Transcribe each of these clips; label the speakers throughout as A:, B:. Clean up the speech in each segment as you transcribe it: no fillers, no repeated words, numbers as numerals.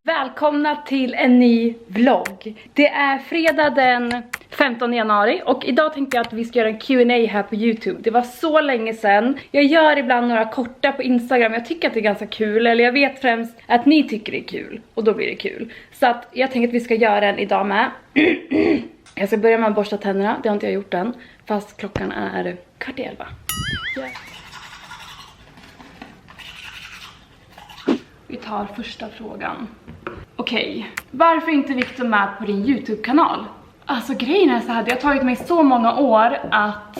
A: Välkomna till en ny vlogg. Det är fredag den 15 januari och idag tänkte jag att vi ska göra en Q&A här på YouTube. Det var så länge sedan. Jag gör ibland några korta på Instagram. Jag tycker att det är ganska kul, eller jag vet främst att ni tycker det är kul och då blir det kul. Så att jag tänker att vi ska göra en idag med. Jag ska börja med att borsta tänderna, det har inte jag gjort än. Fast klockan är 10:15. Yeah. Vi tar första frågan. Okej, varför är inte Victor med på din YouTube-kanal? Alltså grejen är så här, det har tagit mig så många år att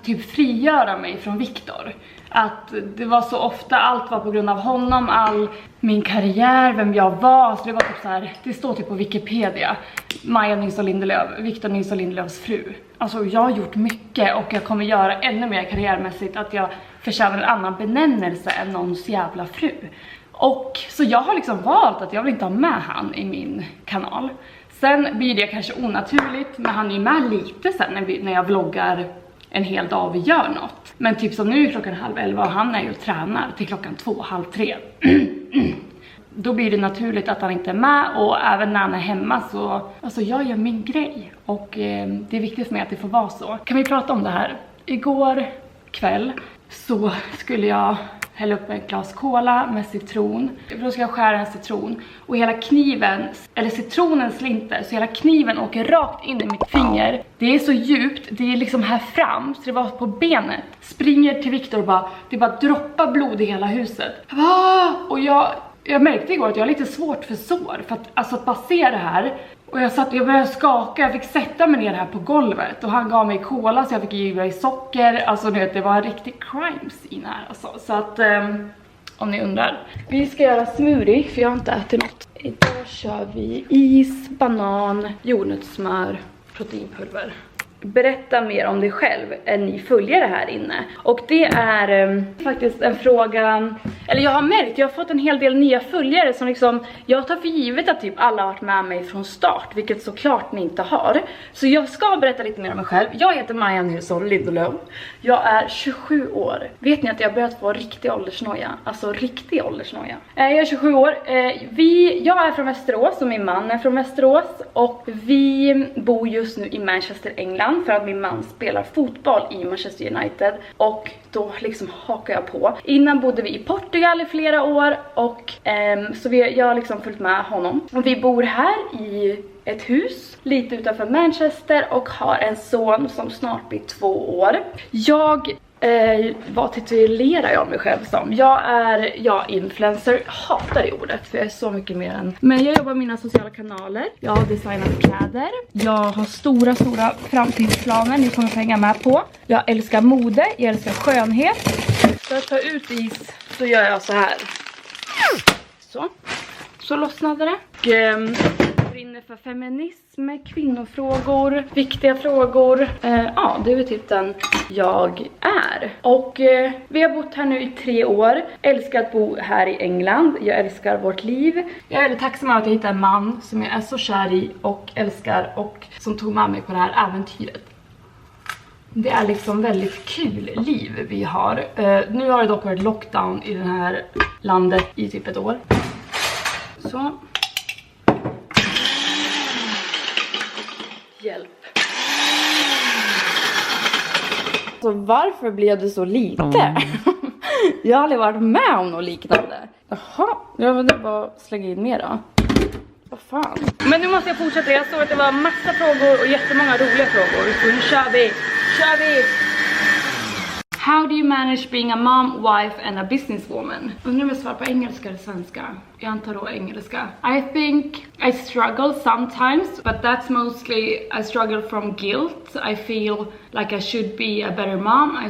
A: typ frigöra mig från Victor. Att det var så ofta, allt var på grund av honom, all min karriär, vem jag var. Så det var typ så här, det står typ på Wikipedia. Maja Nilsson Lindelöf, Victor Nilsson Lindelöfs fru. Alltså jag har gjort mycket och jag kommer göra ännu mer karriärmässigt att jag förtjänar en annan benämnelse än någons jävla fru. Och så jag har liksom valt att jag vill inte ha med han i min kanal. Sen blir det kanske onaturligt, men han är ju med lite sen när jag vloggar en hel dag och vi gör något. Men typ som nu är klockan 11:30 och han är ju och tränar till klockan 2, 2:30. Då blir det naturligt att han inte är med, och även när han är hemma så, alltså jag gör min grej. Och det är viktigt för mig att det får vara så. Kan vi prata om det här? Igår kväll så skulle jag hälla upp ett glas cola med citron. Då ska jag skära en citron. Och hela kniven, eller citronen slinter, så hela kniven åker rakt in i mitt finger. Det är så djupt, det är liksom här fram, så det var på benet. Springer till Victor och bara, det bara droppar blod i hela huset. Och jag märkte igår att jag har lite svårt för sår. För att bara se det här. Och jag började skaka, jag fick sätta mig ner här på golvet. Och han gav mig cola så jag fick ge i socker. Alltså det var en riktig crime scene här alltså. Så att, om ni undrar. Vi ska göra smoothie, för jag har inte ätit något. Idag kör vi is, banan, jordnötssmör, proteinpulver. Berätta mer om dig själv än ni följare här inne. Och det är faktiskt en fråga, eller jag har fått en hel del nya följare som liksom, jag tar för givet att typ alla har varit med mig från start, vilket såklart ni inte har. Så jag ska berätta lite mer om mig själv. Jag heter Maja Nilsson Lindelöf. Jag är 27 år. Vet ni att jag har börjat få riktig åldersnoja? Alltså riktig åldersnoja. Jag är 27 år. Jag är från Västerås och min man är från Västerås. Och vi bor just nu i Manchester, England. För att min man spelar fotboll i Manchester United. Och då liksom hakar jag på. Innan bodde vi i Portugal i flera år. Och så jag har liksom följt med honom. Och vi bor här i ett hus lite utanför Manchester. Och har en son som snart blir 2 år. Vad titulerar jag mig själv som? Jag är influencer. Hatar det ordet, för jag är så mycket mer än. Men jag jobbar med mina sociala kanaler. Jag har designat kläder. Jag har stora framtidsplaner ni kommer hänga med på. Jag älskar mode, jag älskar skönhet. För att ta ut is så gör jag så här. Så lossnade det. Brinner för feminism, kvinnofrågor, viktiga frågor. Ja, det är väl typ den jag är. Och vi har bott här nu i 3 år. Älskar att bo här i England. Jag älskar vårt liv. Jag är väldigt tacksam att jag hittade en man som jag är så kär i och älskar, och som tog med mig på det här äventyret. Det är liksom väldigt kul liv vi har. Nu har det dock varit lockdown i det här landet i typ 1 år. Så. Hjälp. Så varför blev det så lite? Jag har aldrig varit med om något liknande. Jaha, jag vill bara slänga in mer då. Vad fan. Men nu måste jag fortsätta. Jag såg att det var massa frågor och jättemånga roliga frågor. Så nu kör vi. How do you manage being a mom, wife and a businesswoman? Undrar om jag svarar på engelska eller svenska. Jag antar då engelska. I think I struggle sometimes, but that's mostly I struggle from guilt. I feel like I should be a better mom. I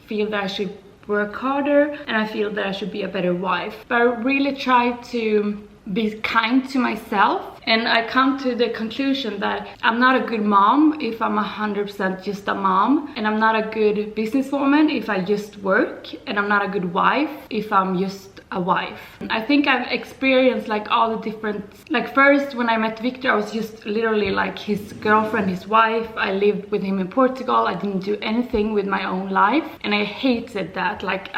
A: feel that I should work harder, and I feel that I should be a better wife. But I really try to be kind to myself, and I come to the conclusion that I'm not a good mom if I'm 100% just a mom, and I'm not a good businesswoman if I just work, and I'm not a good wife if I'm just a wife. I think I've experienced like all the different, like first when I met Victor I was just literally like his girlfriend, his wife. I lived with him in Portugal. I didn't do anything with my own life and I hated that. Like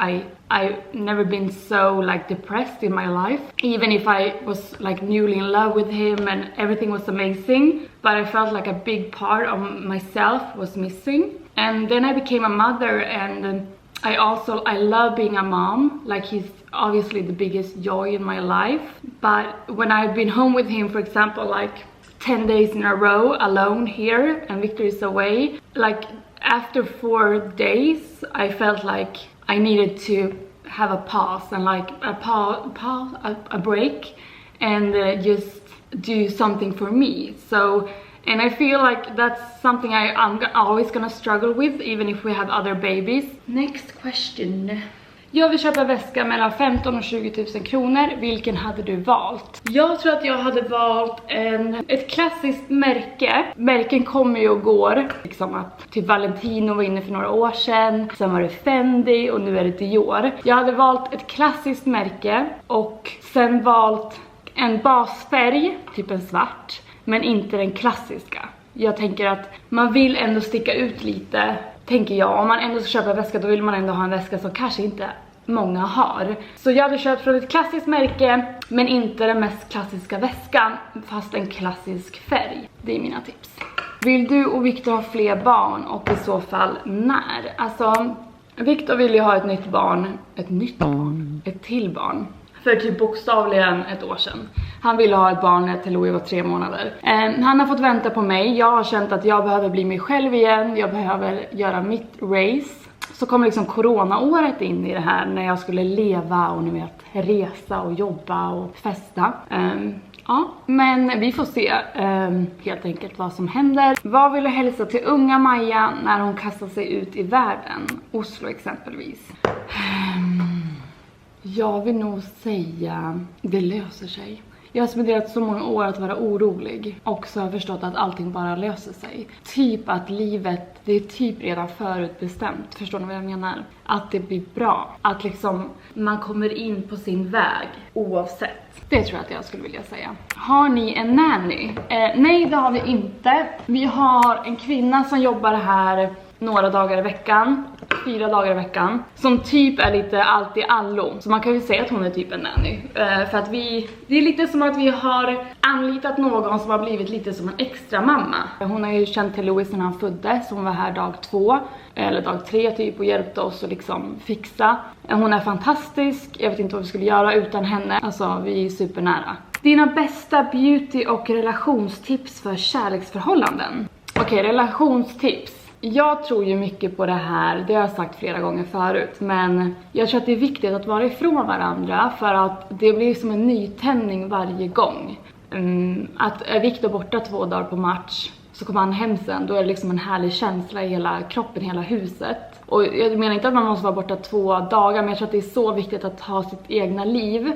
A: I've never been so like depressed in my life, even if I was like newly in love with him and everything was amazing, but I felt like a big part of myself was missing. And then I became a mother, and I love being a mom. Like he's obviously the biggest joy in my life, but when I've been home with him, for example, like 10 days in a row alone here and Victor is away, like after 4 days I felt like I needed to have a pause and like a break and just do something for me. So, and I feel like that's something I'm always gonna struggle with even if we have other babies. Next question. Jag vill köpa väska mellan 15 och 20 000 kronor. Vilken hade du valt? Jag tror att jag hade valt ett klassiskt märke. Märken kommer ju och går. Liksom att typ Valentino var inne för några år sedan. Sen var det Fendi och nu är det Dior. Jag hade valt ett klassiskt märke och sen valt en basfärg, typ en svart. Men inte den klassiska. Jag tänker att man vill ändå sticka ut lite. Tänker jag, om man ändå ska köpa väska då vill man ändå ha en väska som kanske inte många har. Så jag hade köpt från ett klassiskt märke men inte den mest klassiska väskan, fast en klassisk färg. Det är mina tips. Vill du och Victor ha fler barn och i så fall när? Alltså, Victor vill ju ha ett nytt barn. Ett till barn. För typ bokstavligen ett år sedan. Han ville ha ett barn när Louis var 3 månader. Han har fått vänta på mig. Jag har känt att jag behöver bli mig själv igen. Jag behöver göra mitt race. Så kom liksom coronaåret in i det här när jag skulle leva och ni vet, resa och jobba och festa. Ja, men vi får se helt enkelt vad som händer. Vad vill du hälsa till unga Maja när hon kastar sig ut i världen? Oslo exempelvis. Jag vill nog säga det löser sig. Jag har spenderat så många år att vara orolig och så har jag förstått att allting bara löser sig. Typ att livet, det är typ redan förutbestämt. Förstår ni vad jag menar? Att det blir bra. Att liksom man kommer in på sin väg oavsett. Det tror jag att jag skulle vilja säga. Har ni en nanny? Nej, det har vi inte. Vi har en kvinna som jobbar här några dagar i veckan. 4 dagar i veckan. Som typ är lite allt i allo. Så man kan ju säga att hon är typ en nanny. För att det är lite som att vi har anlitat någon som har blivit lite som en extra mamma. Hon har ju känt till Louis när han föddes. Hon var här dag 2. Eller dag 3 typ och hjälpte oss att liksom fixa. Hon är fantastisk. Jag vet inte vad vi skulle göra utan henne. Alltså vi är supernära. Dina bästa beauty- och relationstips för kärleksförhållanden? Okej, relationstips. Jag tror ju mycket på det här, det har jag sagt flera gånger förut, men jag tror att det är viktigt att vara ifrån varandra för att det blir som en nytändning varje gång. Att är Victor borta 2 dagar på match så kommer han hem sen, då är det liksom en härlig känsla i hela kroppen, hela huset. Och jag menar inte att man måste vara borta 2 dagar, men jag tror att det är så viktigt att ha sitt egna liv,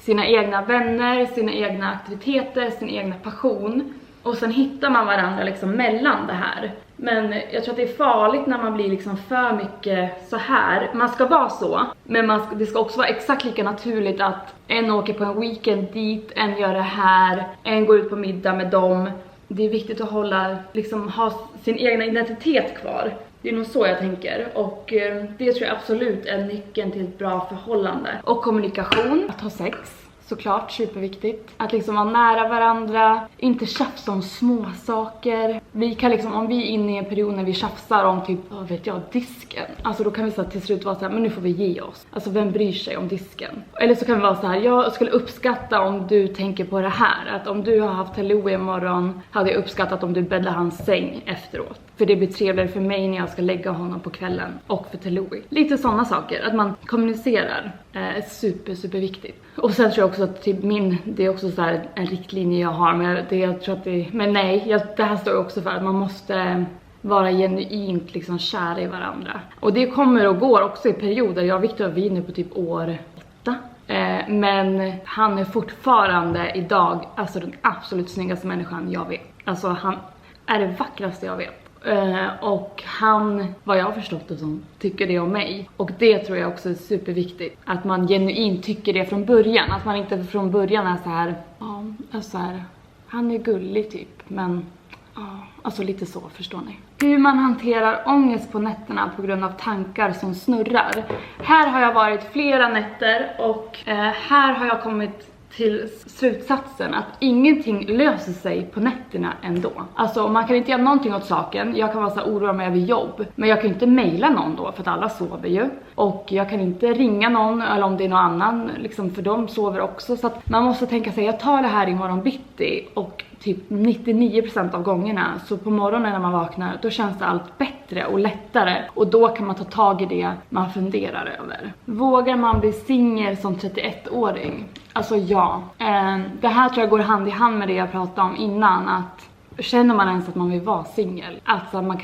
A: sina egna vänner, sina egna aktiviteter, sin egna passion. Och sen hittar man varandra liksom mellan det här. Men jag tror att det är farligt när man blir liksom för mycket så här. Man ska vara så, men det ska också vara exakt lika naturligt att en åker på en weekend dit, en gör det här, en går ut på middag med dem. Det är viktigt att ha sin egna identitet kvar. Det är nog så jag tänker. Och det tror jag absolut är nyckeln till ett bra förhållande. Och kommunikation, att ha sex. Såklart, superviktigt. Att liksom vara nära varandra. Inte tjafsa om små saker. Vi kan liksom, om vi är inne i en period när vi tjafsar om typ, vad vet jag, disken. Alltså då kan vi så till slut vara så här, men nu får vi ge oss. Alltså vem bryr sig om disken? Eller så kan vi vara så här, jag skulle uppskatta om du tänker på det här. Att om du har haft Louis imorgon, hade jag uppskattat om du bäddar hans säng efteråt. För det blir trevligare för mig när jag ska lägga honom på kvällen. Och för Louis. Lite sådana saker. Att man kommunicerar är super viktigt. Och sen tror jag också att typ det är också så här en riktlinje jag har. Men nej, det här står också för att man måste vara genuint liksom kära i varandra. Och det kommer och går också i perioder. Jag och Victor, vi är nu på typ år 8. Men han är fortfarande idag alltså den absolut snyggaste människan jag vet. Alltså han är det vackraste jag vet. Och han, vad jag har förstått det som, tycker det om mig. Och det tror jag också är superviktigt. Att man genuint tycker det från början. Att man inte från början är så här, ja, så här, han är gullig typ, men alltså lite så, förstår ni. Hur man hanterar ångest på nätterna på grund av tankar som snurrar. Här har jag varit flera nätter och här har jag kommit till slutsatsen att ingenting löser sig på nätterna ändå. Alltså man kan inte göra någonting åt saken. Jag kan vara så oroad mig över jobb, men jag kan inte mejla någon då för att alla sover ju. Och jag kan inte ringa någon, eller om det är någon annan liksom, för de sover också. Så att man måste tänka sig, jag tar det här imorgon bitti, och typ 99% av gångerna så på morgonen när man vaknar, då känns det allt bättre och lättare, och då kan man ta tag i det man funderar över. Vågar man bli singel som 31-åring? Alltså ja, det här tror jag går hand i hand med det jag pratade om innan, att känner man ens att man vill vara singel, alltså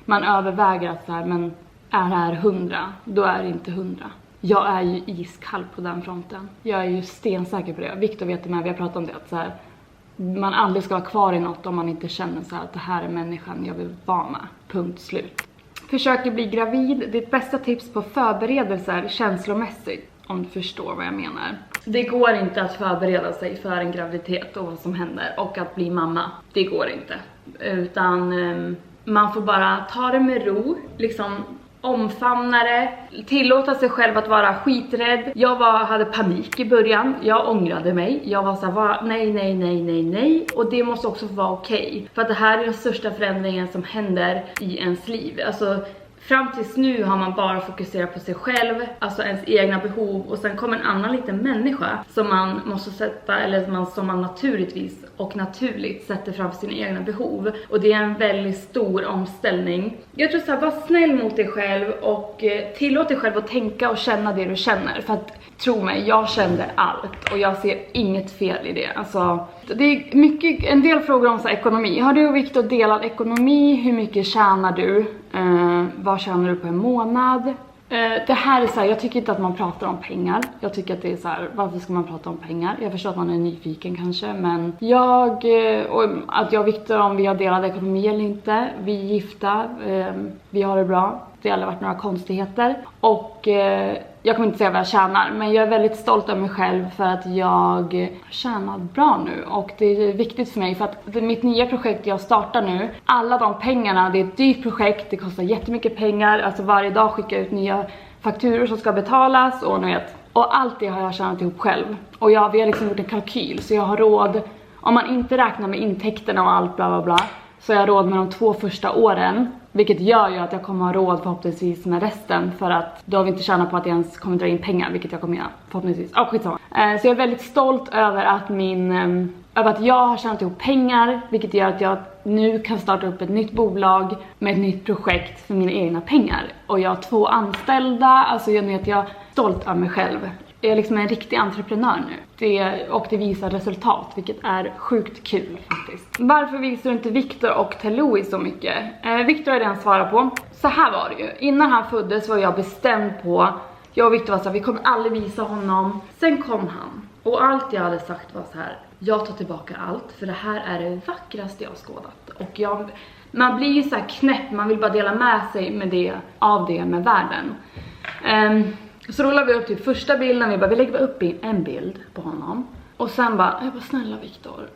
A: man överväger att så här, men är det här 100, då är det inte 100. Jag är ju iskall på den fronten. Jag är ju stensäker på det. Victor vet det med, vi har pratat om det, att så här, man aldrig ska vara kvar i något om man inte känner så här att det här är människan jag vill vara med. Punkt slut. Försöker bli gravid. Ditt bästa tips på förberedelser känslomässigt, om du förstår vad jag menar. Det går inte att förbereda sig för en graviditet och vad som händer och att bli mamma. Det går inte. Utan man får bara ta det med ro, liksom omfamna det, tillåta sig själv att vara skiträdd. Jag hade panik i början, jag ångrade mig. Jag var så här, nej. Och det måste också vara okej. För att det här är den största förändringen som händer i ens liv. Alltså fram tills nu har man bara fokuserat på sig själv, alltså ens egna behov, och sen kommer en annan liten människa som man måste sätta, eller som man naturligtvis och naturligt sätter framför sina egna behov. Och det är en väldigt stor omställning. Jag tror så här, var snäll mot dig själv och tillåt dig själv att tänka och känna det du känner. För att tro mig, jag kände allt och jag ser inget fel i det. Alltså, det är mycket, en del frågor om så här, ekonomi. Har du och Victor delad ekonomi? Hur mycket tjänar du? Vad tjänar du på en månad? Det här är så här, jag tycker inte att man pratar om pengar. Jag tycker att det är så här, varför ska man prata om pengar? Jag förstår att man är nyfiken kanske, men att jag och Victor, om vi har delad ekonomi eller inte. Vi är gifta, vi har det bra. Det har aldrig varit några konstigheter. Och jag kommer inte säga vad jag tjänar, men jag är väldigt stolt över mig själv för att jag tjänar bra nu. Och det är viktigt för mig för att mitt nya projekt jag startar nu, alla de pengarna, det är ett dyrt projekt, det kostar jättemycket pengar. Alltså varje dag skickar jag ut nya fakturor som ska betalas och ni vet. Och allt det har jag tjänat ihop själv. Och vi har liksom gjort en kalkyl, så jag har råd, om man inte räknar med intäkterna och allt bla bla bla, så jag har råd med de 2 första åren. Vilket gör ju att jag kommer ha råd förhoppningsvis med resten. För att då har vi inte tjänat på att jag ens kommer dra in pengar. Vilket jag kommer göra förhoppningsvis. Skitsamma. Så jag är väldigt stolt över att över att jag har tjänat ihop pengar. Vilket gör att jag nu kan starta upp ett nytt bolag med ett nytt projekt för mina egna pengar. Och jag har 2 anställda. Alltså jag är stolt av mig själv. Jag är liksom en riktig entreprenör nu. Det visar resultat, vilket är sjukt kul faktiskt. Varför visar du inte Victor och Louis så mycket? Victor har redan svarat på. Så här var det ju. Innan han föddes var jag bestämd på, jag och Victor var så här, vi kommer aldrig visa honom. Sen kom han. Och allt jag hade sagt var så här, jag tar tillbaka allt. För det här är det vackraste jag har skådat. Och man blir ju så här knäpp, man vill bara dela med sig med världen. Så rullade vi upp till första bilden, vi lägger upp en bild på honom. Och sen bara, snälla Victor,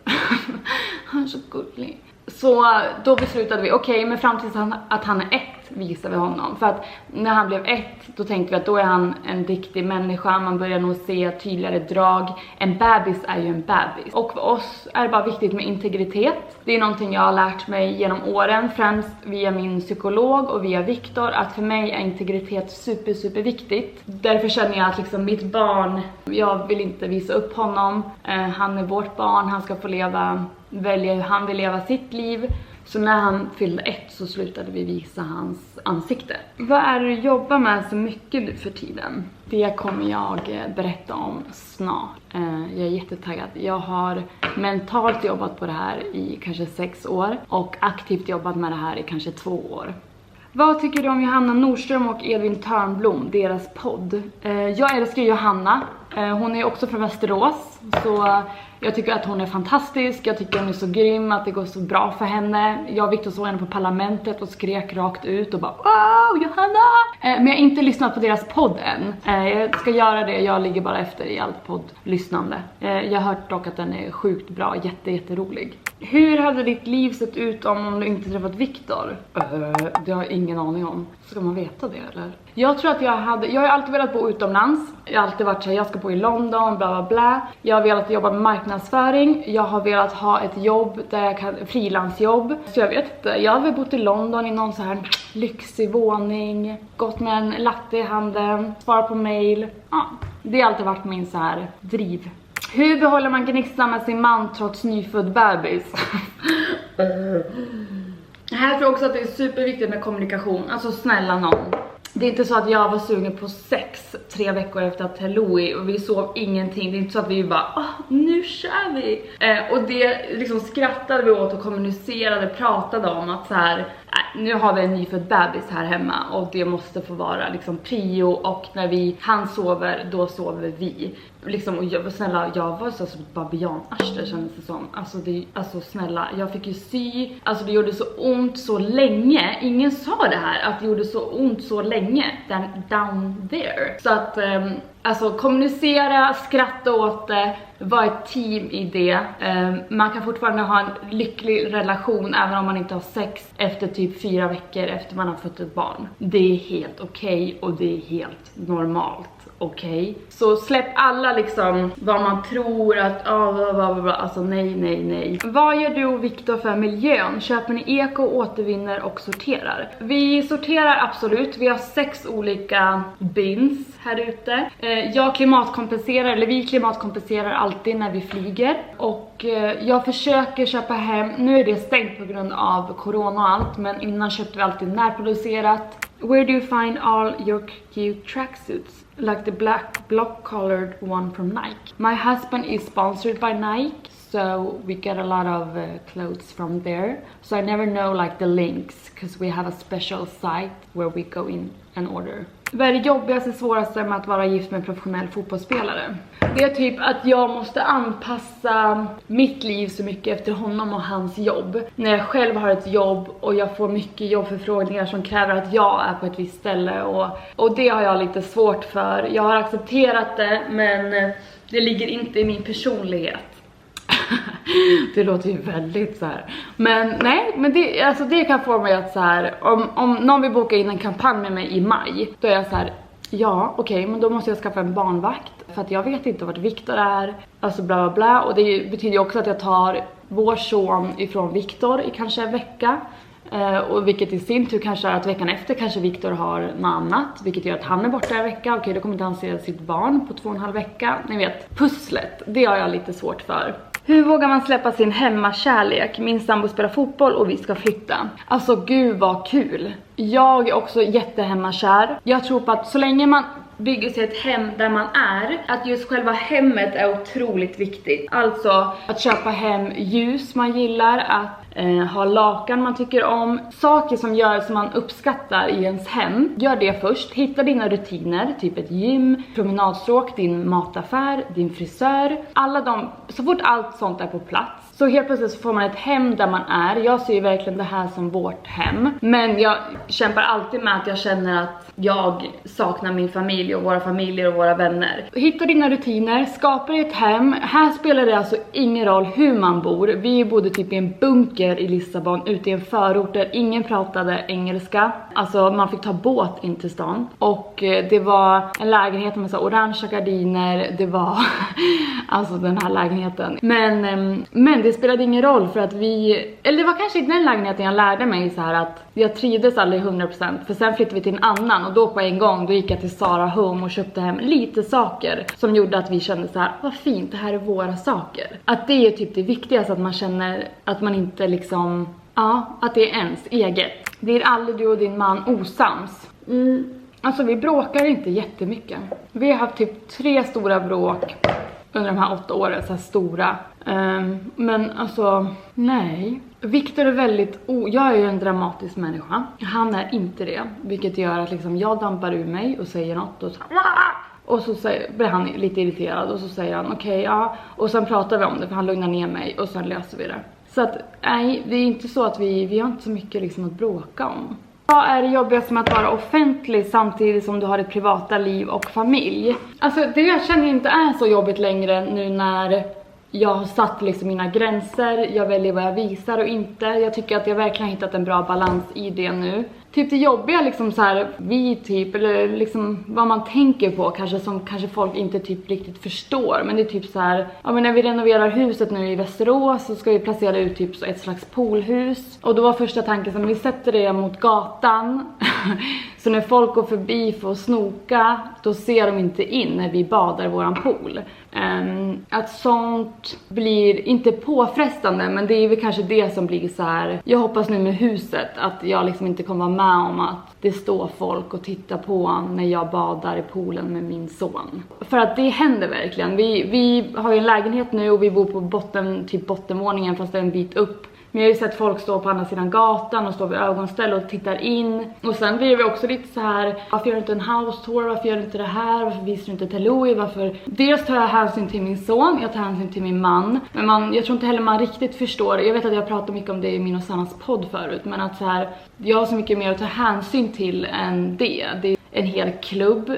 A: han är så gullig. Så då beslutade vi, okej, men fram tills att han är 1 visar vi honom. För att när han blev 1, då tänkte vi att då är han en riktig människa. Man börjar nog se tydligare drag. En bebis är ju en bebis. Och för oss är det bara viktigt med integritet. Det är någonting jag har lärt mig genom åren. Främst via min psykolog och via Victor. Att för mig är integritet super viktigt. Därför känner jag att liksom mitt barn, jag vill inte visa upp honom. Han är vårt barn, han ska få välja hur han vill leva sitt liv. Så när han fyllde 1 så slutade vi visa hans ansikte. Vad är det du jobbar med så mycket nu för tiden? Det kommer jag berätta om snart. Jag är jättetaggad. Jag har mentalt jobbat på det här i kanske 6 år. Och aktivt jobbat med det här i kanske 2 år. Vad tycker du om Johanna Nordström och Edvin Törnblom, deras podd? Jag älskar Johanna. Hon är också från Västerås, så jag tycker att hon är fantastisk. Jag tycker hon är så grym, att det går så bra för henne. Jag och Victor såg henne på Parlamentet och skrek rakt ut och bara wow, Johanna! Men jag har inte lyssnat på deras podd än. Jag ska göra det, jag ligger bara efter i allt poddlyssnande. Jag har hört dock att den är sjukt bra, jätterolig. Hur hade ditt liv sett ut om du inte träffat Victor? Det har jag ingen aning om. Ska man veta det eller? Jag tror att jag har alltid velat bo utomlands. Jag har alltid varit så här, jag ska bo i London, bla bla bla. Jag har velat jobba med marknadsföring. Jag har velat ha ett jobb där jag kan, frilansjobb. Så jag vet inte, jag har väl bott i London i någon så här lyxig våning. Gått med en latte i handen, svarat på mail. Ja, det har alltid varit min så här driv. Hur behåller man gnistan med sin man trots nyfödd bebis? Här tror jag också att det är superviktigt med kommunikation. Alltså snälla någon. Det är inte så att jag var sugen på sex 3 veckor efter att Louis och vi sov ingenting. Det är inte så att vi bara, nu kör vi. Och det liksom skrattade vi åt och kommunicerade, pratade om att så här, nu har vi en nyfödd bebis här hemma och det måste få vara liksom prio, och när han sover, då sover vi. Liksom, och jag var så som ett babianarsle kändes det som. Alltså snälla, jag fick ju sy. Alltså det gjorde så ont så länge. Ingen sa det här, att det gjorde så ont så länge. Down there. Så att alltså kommunicera, skratta åt det, vara ett team i det. Man kan fortfarande ha en lycklig relation även om man inte har sex efter typ 4 veckor efter man har fått ett barn. Det är helt okej och det är helt normalt. Okej. Så släpp alla liksom vad man tror att alltså nej. Vad gör du och Victor för miljön? Köper ni eko, återvinner och sorterar? Vi sorterar absolut. Vi har 6 olika bins här ute. Vi klimatkompenserar alltid när vi flyger. Och jag försöker köpa hem, nu är det stängt på grund av corona och allt, men innan köpte vi alltid närproducerat. Where do you find all your cute tracksuits? Like the black block-colored one from Nike. My husband is sponsored by Nike, so we get a lot of clothes from there. So I never know like the links, because we have a special site where we go in and order. Vad är det jobbigaste, svåraste med att vara gift med en professionell fotbollsspelare? Det är typ att jag måste anpassa mitt liv så mycket efter honom och hans jobb. När jag själv har ett jobb och jag får mycket jobbförfrågningar som kräver att jag är på ett visst ställe. Och det har jag lite svårt för. Jag har accepterat det, men det ligger inte i min personlighet. Det låter ju väldigt så här. Men nej, men det kan få mig att så här, om någon vill boka in en kampanj med mig i maj, då är jag så här, ja okej, men då måste jag skaffa en barnvakt, för att jag vet inte vart Victor är, alltså bla bla bla. Och det betyder ju också att jag tar vår son ifrån Victor i kanske en vecka. Och vilket i sin tur kanske är att veckan efter kanske Victor har något annat, vilket gör att han är borta en vecka. Okej, då kommer inte han se sitt barn på 2,5 vecka. Ni vet, pusslet, det har jag lite svårt för. Hur vågar man släppa sin hemmakärlek? Min sambo spelar fotboll och vi ska flytta. Alltså gud vad kul. Jag är också jättehemmakär. Jag tror på att så länge man bygger sig ett hem där man är, att just själva hemmet är otroligt viktigt. Alltså att köpa hem ljus man gillar, att ha lakan man tycker om. Saker som gör som man uppskattar i ens hem. Gör det först. Hitta dina rutiner, typ ett gym, promenadstråk, din mataffär, din frisör. Så fort allt sånt är på plats, så helt plötsligt så får man ett hem där man är. Jag ser ju verkligen det här som vårt hem. Men jag kämpar alltid med att jag känner att jag saknar min familj och våra familjer och våra vänner. Hitta dina rutiner, skapa ett hem. Här spelar det alltså ingen roll hur man bor. Vi bodde typ i en bunker i Lissabon, ute i en förort där ingen pratade engelska. Alltså man fick ta båt in till stan. Och det var en lägenhet med så orangea gardiner. Det var alltså den här lägenheten. Men det spelade ingen roll, för att eller det var kanske inte den lägenheten jag lärde mig så här att jag trivdes aldrig 100%. För sen flyttade vi till en annan, och då på en gång då gick jag till Zara Home och köpte hem lite saker som gjorde att vi kände så här, vad fint, det här är våra saker. Att det är typ det viktigaste, att man känner att man inte liksom, att det är ens eget. Det är aldrig du och din man osams. Alltså vi bråkar inte jättemycket. Vi har haft typ 3 stora bråk under de här 8 åren, så här stora. Men alltså, nej. Victor är väldigt, jag är ju en dramatisk människa. Han är inte det, vilket gör att liksom jag dampar ur mig och säger något och så här, Och så blir han lite irriterad och så säger han okej, ja. Och sen pratar vi om det för han lugnar ner mig och sen löser vi det. Så att nej, det är inte så att vi har inte så mycket liksom att bråka om. Vad är det jobbigaste med att vara offentlig samtidigt som du har ett privata liv och familj? Alltså det jag känner inte är så jobbigt längre nu när jag har satt liksom mina gränser. Jag väljer vad jag visar och inte. Jag tycker att jag verkligen har hittat en bra balans i det nu. Typ det jobbiga liksom så här, eller liksom vad man tänker på kanske som kanske folk inte typ riktigt förstår. Men det är typ så här, ja men när vi renoverar huset nu i Västerås så ska vi placera ut typ så ett slags poolhus. Och då var första tanken så när vi sätter det mot gatan så när folk går förbi för att snoka då ser de inte in när vi badar i våran pool. Att sånt blir inte påfrestande, men det är väl kanske det som blir så här. Jag hoppas nu med huset att jag liksom inte kommer vara med om att det står folk och tittar på när jag badar i poolen med min son. För att det händer verkligen. Vi har ju en lägenhet nu och vi bor på bottenvåningen fast det är en bit upp. Men jag har ju sett folk stå på andra sidan gatan och stå vid ögonställ och tittar in. Och sen blir det också lite så här, varför gör du inte en house tour? Varför gör du inte det här? Varför visar du inte till Louis? Varför? Dels tar jag hänsyn till min son, jag tar hänsyn till min man. Men jag tror inte heller man riktigt förstår. Jag vet att jag pratat mycket om det i min och Sannas podd förut. Men att så här, jag har så mycket mer att ta hänsyn till än det. Det är en hel klubb.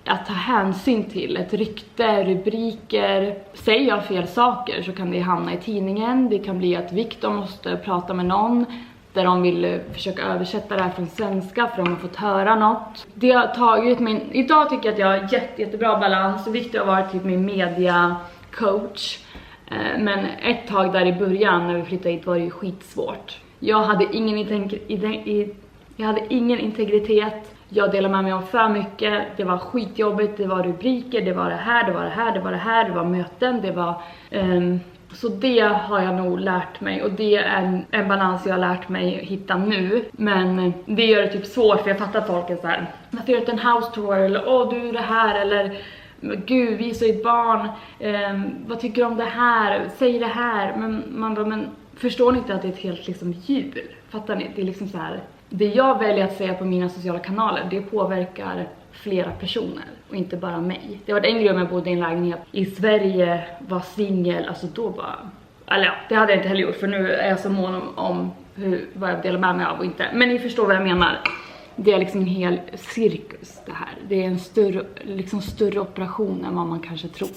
A: Att ta hänsyn till ett rykte, rubriker. Säger jag fel saker så kan det hamna i tidningen. Det kan bli att Victor måste prata med någon där de vill försöka översätta det här från svenska för de har fått höra något. Det har tagit mig. Idag tycker jag att jag har jättebra balans. Victor har varit typ min media coach. Men ett tag där i början när vi flyttade hit var det ju skitsvårt. Jag hade ingen integritet. Jag delade med mig om för mycket. Det var skitjobbigt, det var rubriker, det var det här, det var det här, det var det här, det var möten, det var... Så det har jag nog lärt mig och det är en balans jag har lärt mig hitta nu. Men det gör det typ svårt för jag fattar att folk är så här. Varför gör du inte en house tour? Eller du är det här, eller... Gud, vi är så ett barn. Vad tycker du om det här? Säg det här. Men man bara, men förstår ni inte att det är ett helt liksom jul? Fattar ni? Det är liksom så här. Det jag väljer att säga på mina sociala kanaler, det påverkar flera personer och inte bara mig. Det var en grej om jag bodde i en lägenhet i Sverige, var singel, alltså då bara... Eller ja, det hade jag inte heller gjort för nu är jag så mån om vad jag delar med mig av och inte. Men ni förstår vad jag menar. Det är liksom en hel cirkus det här. Det är en större operation än vad man kanske tror.